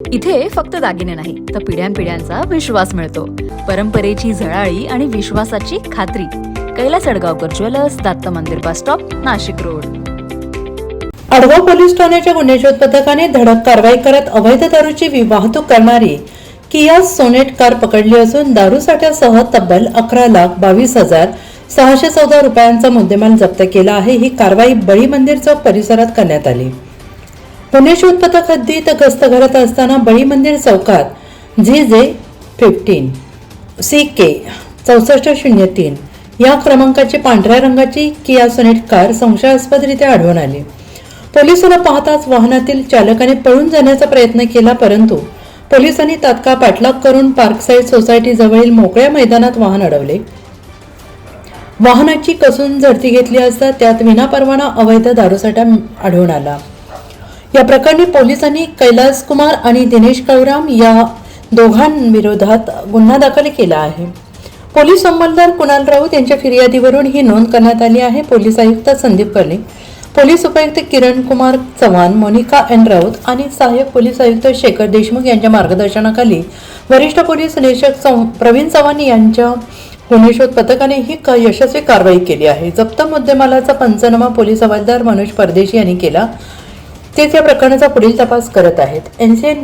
इथे फक्त दागिने नाही तर पिढ्यानपिढ्यांचा विश्वास मिळतो. परंपरेची झळाळी आणि विश्वासाची खात्री. कैलास अडगावकर ज्वेलर्स, दत्त मंदिर bus stop, Nashik road. Adgaon police ठाण्याच्या गुन्हे शोध पथकाने धडक कारवाई करत अवैध दारूची वाहतूक करणारी किया सोनेट कार पकडली असून दारू साठ्यासह तब्बल 11,22,614 रुपयांचा मुद्देमाल जप्त केला आहे. ही कारवाई बळी मंदिर चौक परिसरात करण्यात आली. गुन्हे शोध पथक हद्दीत गस्त करत असताना बळी मंदिर चौकात ZJ15 CK 6403 या क्रमांकाची पांढऱ्या रंगाची किया सोनेट कार संशयास्पदरित्या आढळून आली. पोलिसांना पाहताच वाहनातील चालकाने पळून जाण्याचा प्रयत्न केला, परंतु पोलिसांनी तात्काळ पाठलाग करून पार्कसाईड सोसायटी जवळील मोकळ्या मैदानात वाहन अडवले. वाहनाची कसून झडती घेतली असता त्यात विनापरवाना अवैध दारूसाठा आढळून आला. या प्रकरणी पोलिसांनी कैलास कुमार आणि दिनेश कळराम या दोघांविरोधात गुन्हा दाखल केला आहे. पोलीस अंमलदार कुणाल राऊत यांच्या फिर्यादीवरून ही नोंद करण्यात आली आहे. पोलीस आयुक्त संदीप कर्णे, पोलीस उपायुक्त किरण कुमार चव्हाण, मोनिका एन राऊत आणि सहाय्यक पोलीस आयुक्त शेखर देशमुख यांच्या मार्गदर्शनाखाली वरिष्ठ पोलीस निरीक्षक प्रवीण चव्हाण यांच्या गुन्हे शोध पथकाने ही यशस्वी कारवाई केली आहे. जप्त मुद्देमालाचा पंचनामा पोलीस हवालदार मनोज परदेशी यांनी केला. ते त्या प्रकरणाचा पुढील तपास करत आहेत. NCN